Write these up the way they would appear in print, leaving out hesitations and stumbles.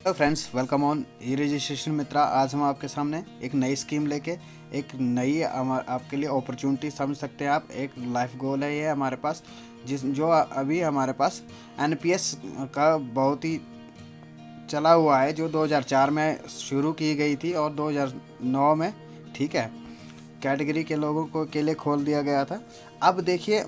Hello friends, welcome on E registration Mitra. आज हम आपके सामने एक नई स्कीम लेके एक नई आपके लिए अपॉर्चुनिटी समझ सकते हैं आप। एक लाइफ गोल है ये हमारे पास, जो अभी हमारे पास एनपीएस का बहुत ही चला हुआ है, जो 2004 में शुरू की गई थी और 2009 में ठीक है कैटेगरी के लोगों को के लिए खोल दिया गया था। अब देखिए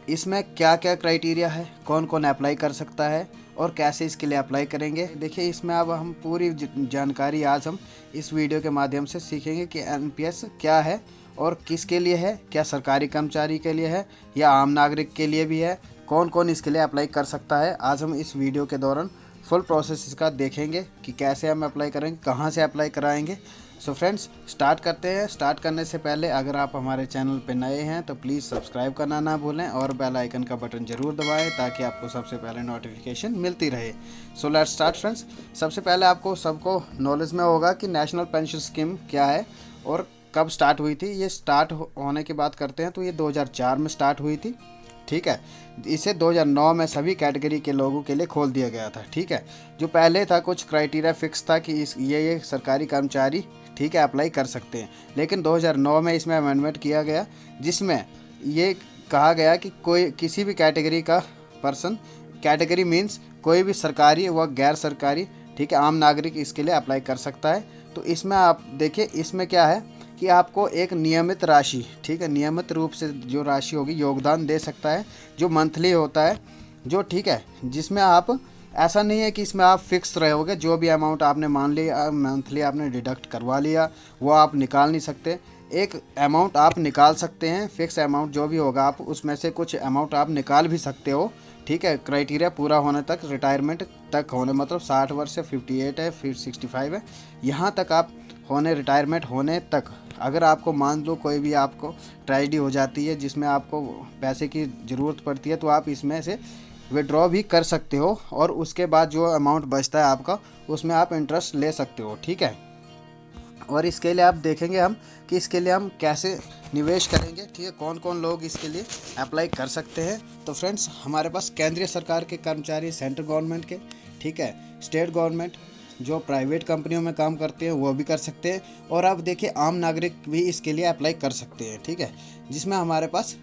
इसमें क्या क्या क्राइटेरिया है, कौन कौन अप्लाई कर सकता है और कैसे इसके लिए अप्लाई करेंगे। देखिए इसमें अब हम पूरी जानकारी आज हम इस वीडियो के माध्यम से सीखेंगे कि एनपीएस क्या है और किसके लिए है, क्या सरकारी कर्मचारी के लिए है या आम नागरिक के लिए भी है, कौन कौन इसके लिए अप्लाई कर सकता है। आज हम इस वीडियो के दौरान फुल प्रोसेस इसका देखेंगे कि कैसे हम अप्लाई करेंगे, कहाँ से अप्लाई कराएंगे। सो फ्रेंड्स स्टार्ट करते हैं। स्टार्ट करने से पहले अगर आप हमारे चैनल पर नए हैं तो प्लीज़ सब्सक्राइब करना ना भूलें और बेल आइकन का बटन ज़रूर दबाएं ताकि आपको सबसे पहले नोटिफिकेशन मिलती रहे। So let's start friends. सबसे पहले आपको सबको नॉलेज में होगा कि नेशनल पेंशन स्कीम क्या है और कब स्टार्ट हुई थी। ये स्टार्ट होने की बात करते हैं तो ये 2004 में स्टार्ट हुई थी, ठीक है। इसे 2009 में सभी कैटेगरी के लोगों के लिए खोल दिया गया था, ठीक है। जो पहले था कुछ क्राइटेरिया फिक्स था कि ये सरकारी कर्मचारी ठीक है अप्लाई कर सकते हैं, लेकिन 2009 में इसमें अमेंडमेंट किया गया जिसमें ये कहा गया कि कोई किसी भी कैटेगरी का पर्सन, कैटेगरी मीन्स कोई भी सरकारी व गैर सरकारी ठीक है आम नागरिक इसके लिए अप्लाई कर सकता है। तो इसमें आप देखिए इसमें क्या है कि आपको एक नियमित राशि, ठीक है, नियमित रूप से जो राशि होगी योगदान दे सकता है, जो मंथली होता है, जो ठीक है, जिसमें आप ऐसा नहीं है कि इसमें आप फिक्स रहोगे। जो भी अमाउंट आपने मान लिया मंथली आपने डिडक्ट करवा लिया वो आप निकाल नहीं सकते। एक अमाउंट आप निकाल सकते हैं, फिक्स अमाउंट जो भी होगा आप उसमें से कुछ अमाउंट आप निकाल भी सकते हो, ठीक है। क्राइटेरिया पूरा होने तक, रिटायरमेंट तक होने, मतलब 60 वर्ष से 58 है, फिर 65 है, यहाँ तक आप होने, रिटायरमेंट होने तक। अगर आपको मान लो कोई भी आपको ट्रेजेडी हो जाती है जिसमें आपको पैसे की ज़रूरत पड़ती है तो आप इसमें से विड्रॉ भी कर सकते हो और उसके बाद जो अमाउंट बचता है आपका उसमें आप इंटरेस्ट ले सकते हो, ठीक है। और इसके लिए आप देखेंगे हम कि इसके लिए हम कैसे निवेश करेंगे, ठीक है, कौन कौन लोग इसके लिए अप्लाई कर सकते हैं। तो फ्रेंड्स हमारे पास केंद्रीय सरकार के कर्मचारी, सेंट्रल गवर्नमेंट के, ठीक है, स्टेट गवर्नमेंट, जो प्राइवेट कंपनियों में काम करते हैं वो भी कर सकते हैं, और अब देखिए आम नागरिक भी इसके लिए अप्लाई कर सकते हैं, ठीक है। जिसमें हमारे पास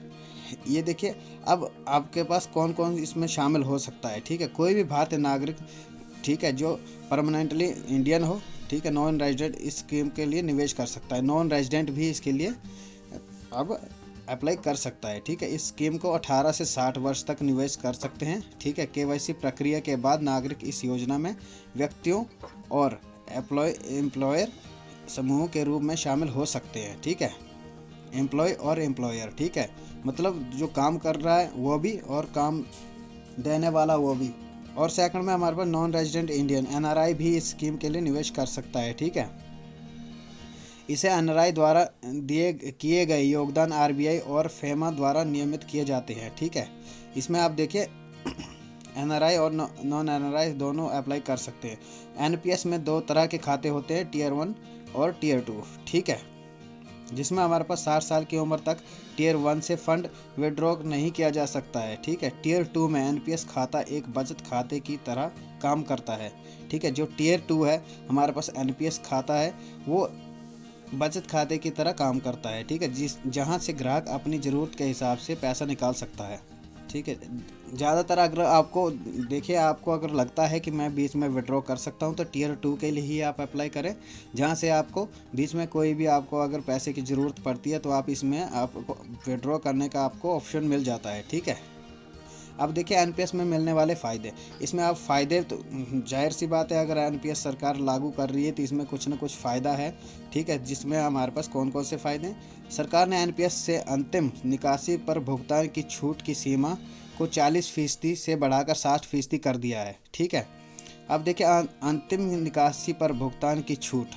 ये देखिए अब आपके पास कौन कौन इसमें शामिल हो सकता है, ठीक है। कोई भी भारतीय नागरिक, ठीक है, जो परमानेंटली इंडियन हो, ठीक है, नॉन रेजिडेंट इस स्कीम के लिए निवेश कर सकता है। नॉन रेजिडेंट भी इसके लिए अब अप्लाई कर सकता है, ठीक है। इस स्कीम को 18 से 60 वर्ष तक निवेश कर सकते हैं, ठीक है। केवाईसी प्रक्रिया के बाद नागरिक इस योजना में व्यक्तियों और एम्प्लॉयर समूहों के रूप में शामिल हो सकते हैं, ठीक है। एम्प्लॉय और एम्प्लॉयर, ठीक है, मतलब जो काम कर रहा है वो भी और काम देने वाला वो भी। और सेकंड में हमारे पास नॉन रेजिडेंट इंडियन एनआरआई भी इस स्कीम के लिए निवेश कर सकता है, ठीक है। इसे एनआरआई द्वारा किए गए योगदान आरबीआई और फेमा द्वारा नियमित किए जाते हैं, ठीक है। इसमें आप देखिए एनआरआई और नॉन एनआरआई दोनों अप्लाई कर सकते हैं। एनपीएस में 2 तरह के खाते होते हैं, टियर 1 और टियर 2, ठीक है। जिसमें हमारे पास 60 साल की उम्र तक टियर 1 से फंड विड्रॉ नहीं किया जा सकता है, ठीक है। टियर 2 में एनपीएस खाता एक बचत खाते की तरह काम करता है, ठीक है। जो टियर 2 है हमारे पास एनपीएस खाता है वो बचत खाते की तरह काम करता है, ठीक है, जहां से ग्राहक अपनी ज़रूरत के हिसाब से पैसा निकाल सकता है, ठीक है। ज़्यादातर अगर आपको देखिए, आपको अगर लगता है कि मैं बीच में विड्रॉ कर सकता हूं तो टियर 2 के लिए ही आप अप्लाई करें, जहां से आपको बीच में कोई भी आपको अगर पैसे की ज़रूरत पड़ती है तो आप इसमें आपको विड्रॉ करने का आपको ऑप्शन मिल जाता है, ठीक है। अब देखिए एनपीएस में मिलने वाले फ़ायदे। इसमें आप फ़ायदे तो जाहिर सी बात है, अगर एनपीएस सरकार लागू कर रही है तो इसमें कुछ ना कुछ फ़ायदा है, ठीक है। जिसमें हमारे पास कौन कौन से फ़ायदे हैं। सरकार ने एनपीएस से अंतिम निकासी पर भुगतान की छूट की सीमा को 40% से बढ़ाकर 60% कर दिया है, ठीक है। अब देखिए अंतिम निकासी पर भुगतान की छूट,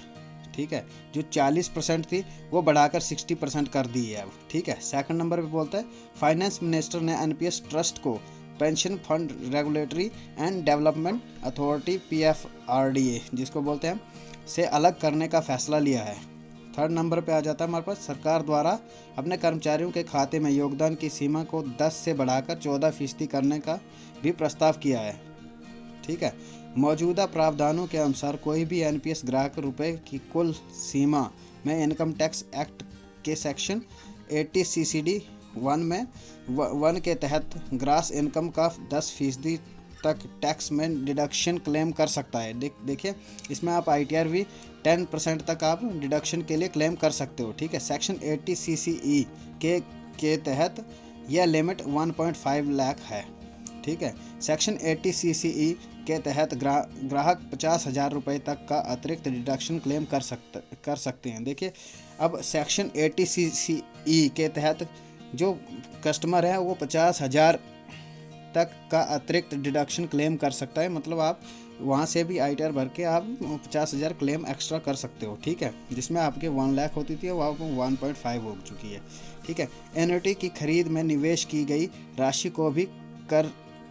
ठीक है, जो 40% थी वो बढ़ाकर 60% कर दी है अब, ठीक है। सेकंड नंबर पे बोलता है फाइनेंस मिनिस्टर ने एनपीएस ट्रस्ट को pension fund regulatory and development authority PFRDA जिसको बोलते हैं से अलग करने का फैसला लिया है। थर्ड नंबर पे आ जाता है हमारे पास सरकार द्वारा अपने कर्मचारियों के खाते में योगदान की सीमा को 10 से बढ़ाकर 14% करने का भी प्रस्ताव किया है, ठीक है। मौजूदा प्रावधानों के अनुसार कोई भी एनपीएस ग्राहक रुपए की कुल सीमा में इनकम टैक्स एक्ट के सेक्शन 80 सीसीडी 1 के तहत ग्रास इनकम का 10% तक टैक्स में डिडक्शन क्लेम कर सकता है। देखिए इसमें आप ITR भी 10% तक आप डिडक्शन के लिए क्लेम कर सकते हो। ठीक है, सेक्शन 80 CCE के तहत यह लिमिट 1.5 लाख है। ठीक है, सेक्शन 80 CCE के तहत ग्राहक 50,000 रुपये तक का अतिरिक्त डिडक्शन क्लेम कर सकते हैं। देखिए अब सेक्शन 80 CCE के तहत जो कस्टमर है वो 50,000 तक का अतिरिक्त डिडक्शन क्लेम कर सकता है। मतलब आप वहाँ से भी ITR भर के आप 50,000 क्लेम एक्स्ट्रा कर सकते हो। ठीक है, जिसमें आपके 1 लाख होती थी वो आप 1.5 हो चुकी है। ठीक है, एन्युटी की खरीद में निवेश की गई राशि को भी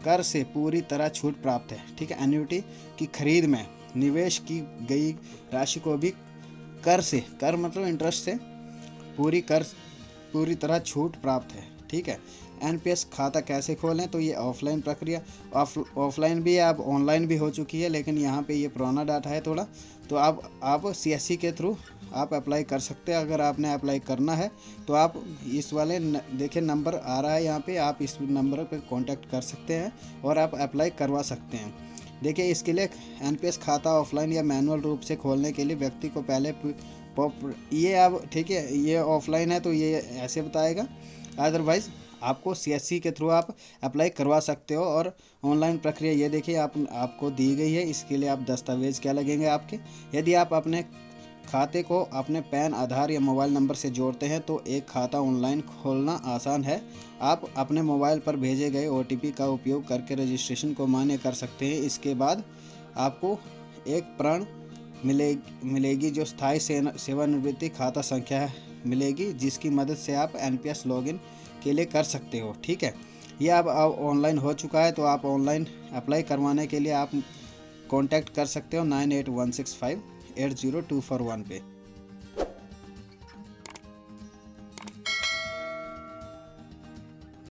कर से पूरी तरह छूट प्राप्त है। ठीक है, एन्युटी की खरीद में निवेश की गई राशि को भी कर मतलब इंटरेस्ट से पूरी तरह छूट प्राप्त है। ठीक है, एनपीएस खाता कैसे खोलें, तो ये ऑफलाइन प्रक्रिया ऑफलाइन भी है, अब ऑनलाइन भी हो चुकी है, लेकिन यहाँ पे ये पुराना डाटा है थोड़ा, तो आप CSC के थ्रू आप अप्लाई कर सकते हैं। अगर आपने अप्लाई करना है तो आप इस वाले देखिए नंबर आ रहा है यहाँ पे, आप इस नंबर पे कांटेक्ट कर सकते हैं और आप अप्लाई करवा सकते हैं। देखिए इसके लिए एनपीएस खाता ऑफलाइन या मैनुअल रूप से खोलने के लिए व्यक्ति को पहले ये अब ठीक है ये ऑफलाइन है तो ये ऐसे बताएगा, अदरवाइज़ आपको CSC के थ्रू आप अप्लाई करवा सकते हो। और ऑनलाइन प्रक्रिया ये देखिए आपको दी गई है। इसके लिए आप दस्तावेज़ क्या लगेंगे आपके, यदि आप अपने खाते को अपने पैन, आधार या मोबाइल नंबर से जोड़ते हैं तो एक खाता ऑनलाइन खोलना आसान है। आप अपने मोबाइल पर भेजे गए OTP का उपयोग करके रजिस्ट्रेशन को मान्य कर सकते हैं। इसके बाद आपको एक प्रण मिलेगी जो स्थायी सेवानिवृत्ति खाता संख्या मिलेगी, जिसकी मदद से आप NPS लॉगिन के लिए कर सकते हो। ठीक है, ये अब ऑनलाइन हो चुका है, तो आप ऑनलाइन अप्लाई करवाने के लिए आप कांटेक्ट कर सकते हो 9816580241 पे।